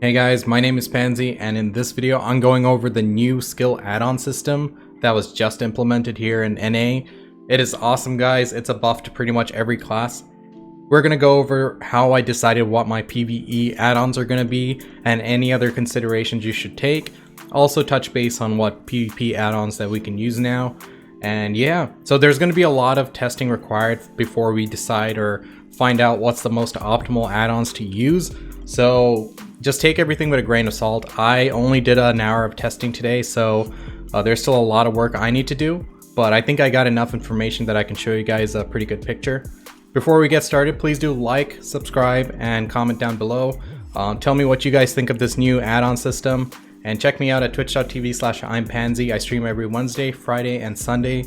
Hey guys, my name is Pansy, and in this video I'm going over the new skill add-on system that was just implemented here in NA. It is awesome guys, it's a buff to pretty much every class. We're going to go over how I decided what my PVE add-ons are going to be and any other considerations you should take. Also touch base on what PvP add-ons that we can use now. And yeah, so there's going to be a lot of testing required before we decide or find out what's the most optimal add-ons to use. So just take everything with a grain of salt. I only did an hour of testing today, so there's still a lot of work I need to do, but I think I got enough information that I can show you guys a pretty good picture. Before we get started, please do like, subscribe, and comment down below. Tell me what you guys think of this new add-on system, and check me out at twitch.tv/I'mPansy. I stream every Wednesday, Friday, and Sunday.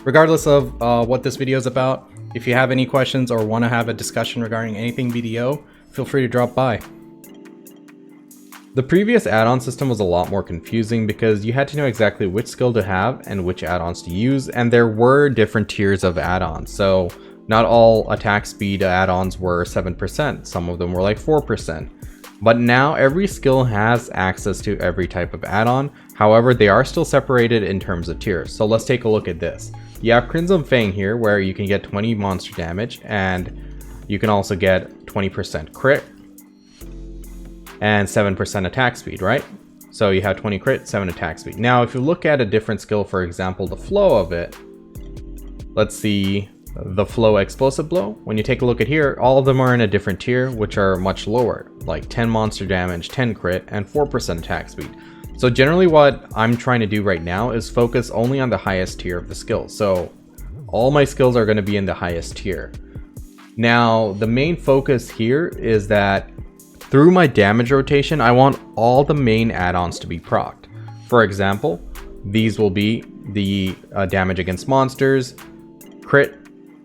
Regardless of what this video is about, if you have any questions or want to have a discussion regarding anything BDO, feel free to drop by. The previous add-on system was a lot more confusing because you had to know exactly which skill to have and which add-ons to use, and there were different tiers of add-ons. So not all attack speed add-ons were 7%, some of them were like 4%. But now every skill has access to every type of add-on, however they are still separated in terms of tiers. So let's take a look at this. You have Crimson Fang here where you can get 20 monster damage, and you can also get 20% crit and 7% attack speed, right? So you have 20 crit, 7 attack speed. Now if you look at a different skill, for example the flow of it, let's see the flow explosive blow. When you take a look at here, all of them are in a different tier which are much lower, like 10 monster damage, 10 crit, and 4% attack speed. So generally what I'm trying to do right now is focus only on the highest tier of the skills. So all my skills are going to be in the highest tier. Now the main focus here is that through my damage rotation, I want all the main add-ons to be procced. For example, these will be the damage against monsters, crit,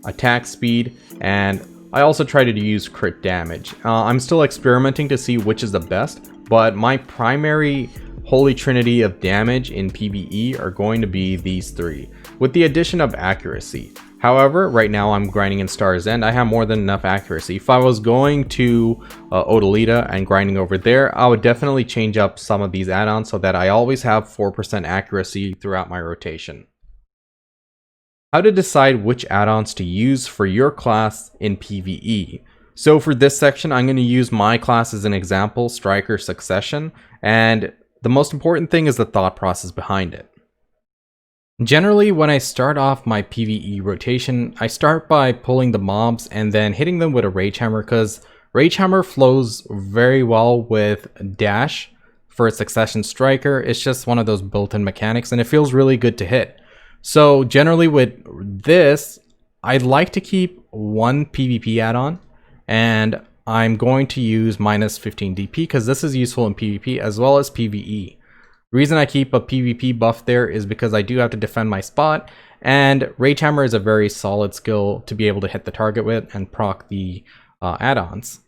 attack speed, and I also try to use crit damage. I'm still experimenting to see which is the best, but my primary holy trinity of damage in PvE are going to be these three, with the addition of accuracy. However, right now I'm grinding in Star's End. I have more than enough accuracy. If I was going to Odalita and grinding over there, I would definitely change up some of these add-ons so that I always have 4% accuracy throughout my rotation. How to decide which add-ons to use for your class in PvE. So for this section, I'm going to use my class as an example, Striker Succession, and the most important thing is the thought process behind it. Generally, when I start off my PvE rotation, I start by pulling the mobs and then hitting them with a Rage Hammer, because Rage Hammer flows very well with dash for a Succession Striker. It's just one of those built-in mechanics and it feels really good to hit. So generally with this, I'd like to keep one PvP add-on, and I'm going to use minus 15 DP because this is useful in PvP as well as PvE. The reason I keep a PvP buff there is because I do have to defend my spot, and Rage Hammer is a very solid skill to be able to hit the target with and proc the add-ons.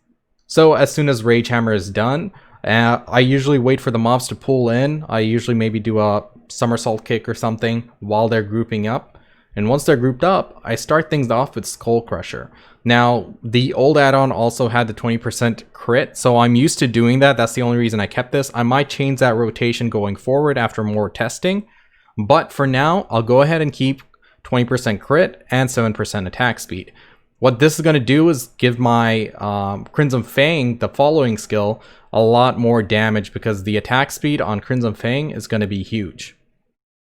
So as soon as Rage Hammer is done, I usually wait for the mobs to pull in. I usually maybe do a somersault kick or something while they're grouping up. And once they're grouped up, I start things off with Skull Crusher. Now, the old add-on also had the 20% crit, so I'm used to doing that. That's the only reason I kept this. I might change that rotation going forward after more testing. But for now, I'll go ahead and keep 20% crit and 7% attack speed. What this is going to do is give my Crimson Fang, the following skill, a lot more damage because the attack speed on Crimson Fang is going to be huge.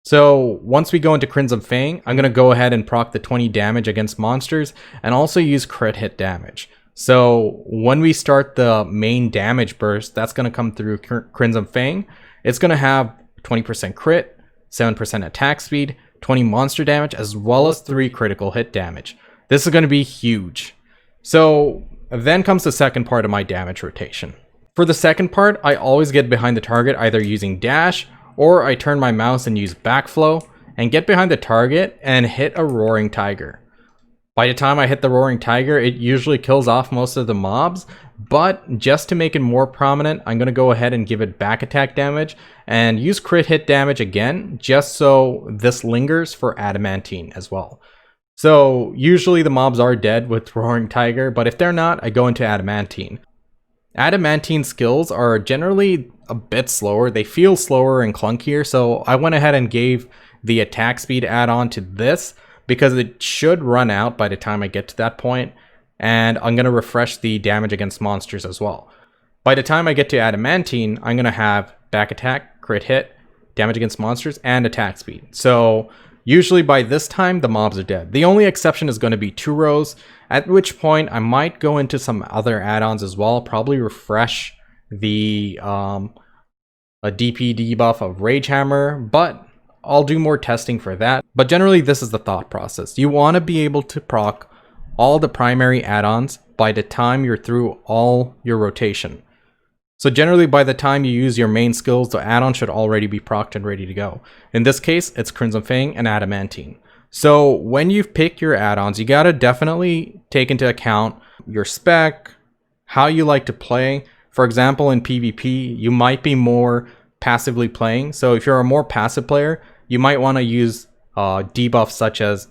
So once we go into Crimson Fang, I'm going to go ahead and proc the 20 damage against monsters and also use crit hit damage. So when we start the main damage burst, that's going to come through Crimson Fang. It's going to have 20% crit, 7% attack speed, 20 monster damage, as well as 3 critical hit damage. This is going to be huge. So then comes the second part of my damage rotation. For the second part, I always get behind the target either using dash, or I turn my mouse and use backflow and get behind the target and hit a Roaring Tiger. By the time I hit the Roaring Tiger, it usually kills off most of the mobs, but just to make it more prominent, I'm going to go ahead and give it back attack damage and use crit hit damage again, just so this lingers for Adamantine as well. So usually the mobs are dead with Roaring Tiger, but if they're not, I go into Adamantine. Adamantine skills are generally a bit slower. They feel slower and clunkier, so I went ahead and gave the attack speed add-on to this because it should run out by the time I get to that point, and I'm going to refresh the damage against monsters as well. By the time I get to Adamantine, I'm going to have back attack, crit hit, damage against monsters, and attack speed. So usually by this time, the mobs are dead. The only exception is going to be 2 rows, at which point I might go into some other add-ons as well, probably refresh the a DP debuff of Rage Hammer, but I'll do more testing for that. But generally, this is the thought process. You want to be able to proc all the primary add-ons by the time you're through all your rotation. So generally, by the time you use your main skills, the add-on should already be procced and ready to go. In this case, it's Crimson Fang and Adamantine. So when you pick your add-ons, you gotta definitely take into account your spec, how you like to play. For example, in PvP, you might be more passively playing. So if you're a more passive player, you might want to use debuffs such as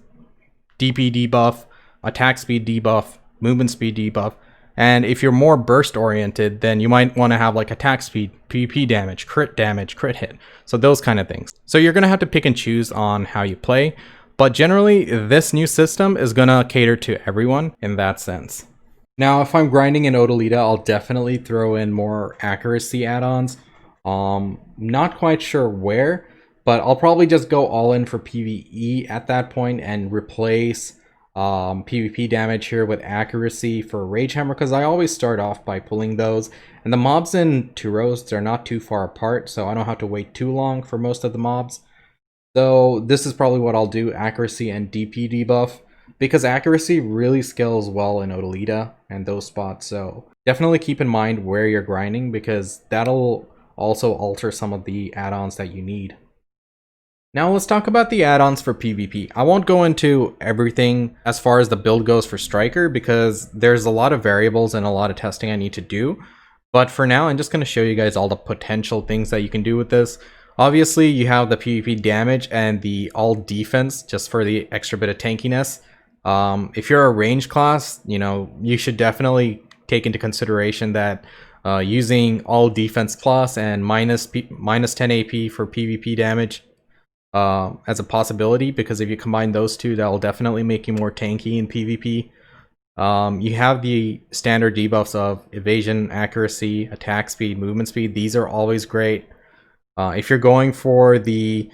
DP debuff, attack speed debuff, movement speed debuff. And if you're more burst oriented, then you might want to have like attack speed, PvP damage, crit hit. So those kind of things. So you're going to have to pick and choose on how you play. But generally, this new system is going to cater to everyone in that sense. Now, if I'm grinding in Odalita, I'll definitely throw in more accuracy add-ons. Not quite sure where, but I'll probably just go all in for PvE at that point and replace PvP damage here with accuracy for Rage Hammer, because I always start off by pulling those. And the mobs in 2 rows, they're not too far apart, so I don't have to wait too long for most of the mobs. So this is probably what I'll do, accuracy and DP debuff, because accuracy really scales well in Odalita and those spots. So definitely keep in mind where you're grinding, because that'll also alter some of the add-ons that you need. Now let's talk about the add-ons for PvP. I won't go into everything as far as the build goes for Striker, because there's a lot of variables and a lot of testing I need to do. But for now, I'm just going to show you guys all the potential things that you can do with this. Obviously, you have the PvP damage and the all defense just for the extra bit of tankiness. If you're a range class, you should definitely take into consideration that using all defense plus and minus 10 AP for PvP damage as a possibility, because if you combine those two, that will definitely make you more tanky in PvP. You have the standard debuffs of evasion, accuracy, attack speed, movement speed. These are always great. If you're going for the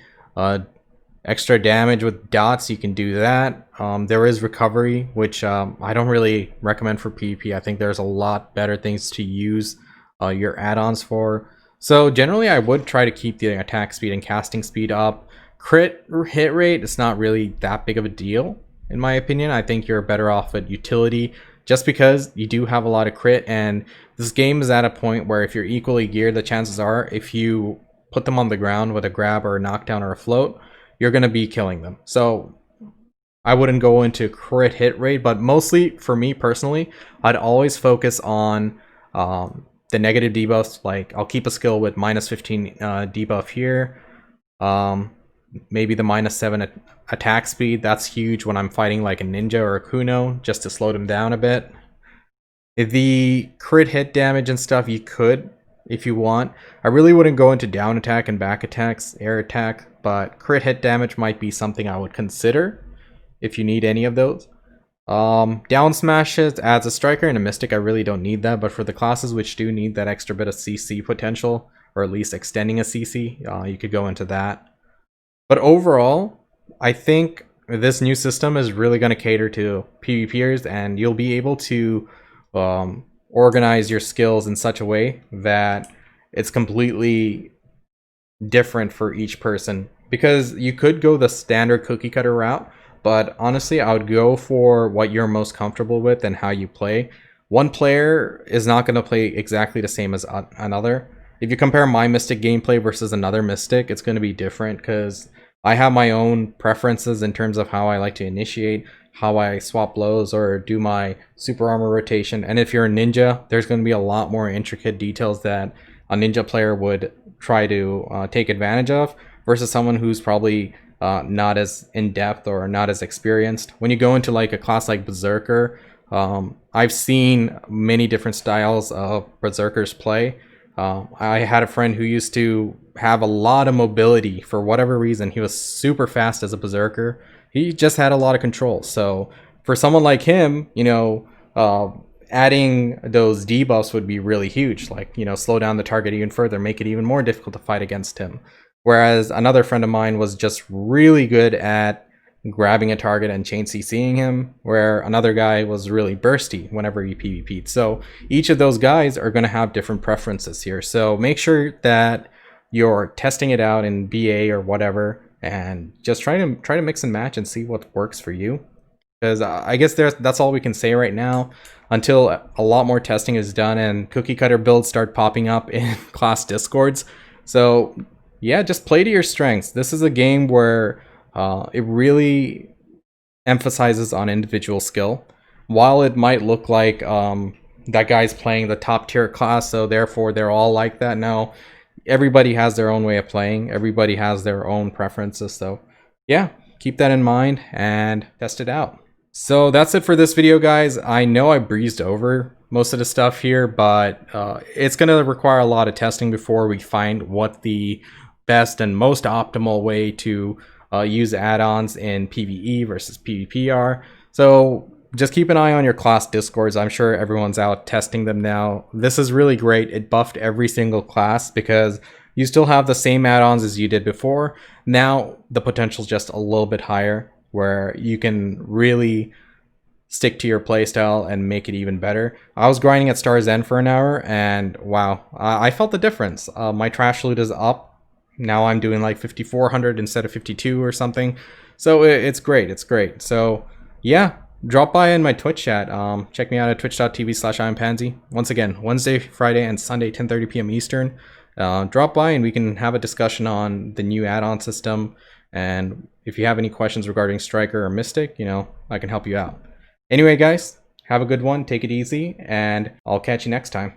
extra damage with dots, you can do that. There is recovery, which I don't really recommend for PvP. I think there's a lot better things to use your add-ons for. So generally, I would try to keep the attack speed and casting speed up. Crit hit rate is not really that big of a deal, in my opinion. I think you're better off at utility, just because you do have a lot of crit, and this game is at a point where if you're equally geared, the chances are if you put them on the ground with a grab or a knockdown or a float, you're going to be killing them. So I wouldn't go into crit hit rate, but mostly for me personally, I'd always focus on the negative debuffs. Like I'll keep a skill with minus 15 debuff here. Maybe the minus 7 attack speed. That's huge when I'm fighting like a ninja or a Kuno, just to slow them down a bit. The crit hit damage and stuff, you could if you want. I really wouldn't go into down attack and back attacks, air attack, but crit hit damage might be something I would consider if you need any of those. Down smashes adds a striker and a mystic. I really don't need that, but for the classes which do need that extra bit of CC potential, or at least extending a CC, you could go into that. But overall, I think this new system is really going to cater to PvPers, and you'll be able to organize your skills in such a way that it's completely different for each person. Because you could go the standard cookie cutter route, but honestly, I would go for what you're most comfortable with and how you play. One player is not going to play exactly the same as another. If you compare my Mystic gameplay versus another Mystic, it's going to be different, because I have my own preferences in terms of how I like to initiate, how I swap blows or do my super armor rotation. And if you're a ninja, there's going to be a lot more intricate details that a ninja player would try to take advantage of, versus someone who's probably not as in-depth or not as experienced. When you go into like a class like Berserker, I've seen many different styles of berserkers play. I had a friend who used to have a lot of mobility for whatever reason. He was super fast as a berserker. He just had a lot of control. So for someone like him, you know, adding those debuffs would be really huge. Like, you know, slow down the target even further, make it even more difficult to fight against him. Whereas another friend of mine was just really good at grabbing a target and chain CCing him, where another guy was really bursty whenever he PvP'd. So each of those guys are going to have different preferences here. So make sure that you're testing it out in BA or whatever, and just try to mix and match and see what works for you. Because I guess that's all we can say right now until a lot more testing is done and cookie cutter builds start popping up in class discords. So yeah, just play to your strengths. This is a game where it really emphasizes on individual skill. While it might look like that guy's playing the top tier class, so therefore they're all like that, no, everybody has their own way of playing. Everybody has their own preferences. So yeah, keep that in mind and test it out. So that's it for this video, guys. I know I breezed over most of the stuff here, but it's going to require a lot of testing before we find what the best and most optimal way to use add-ons in PvE versus PvP are. So just keep an eye on your class discords. I'm sure everyone's out testing them now. This is really great. It buffed every single class because you still have the same add-ons as you did before. Now the potential is just a little bit higher, where you can really stick to your playstyle and make it even better. I was grinding at Star's End for an hour, and wow, I felt the difference. My trash loot is up. Now I'm doing like 5,400 instead of 52 or something. So it's great, it's great. So yeah, drop by in my Twitch chat. Check me out at twitch.tv/IamPansy. Once again, Wednesday, Friday, and Sunday, 10:30 p.m. Eastern. Drop by and we can have a discussion on the new add-on system. And if you have any questions regarding Striker or Mystic, you know, I can help you out. Anyway, guys, have a good one. Take it easy, and I'll catch you next time.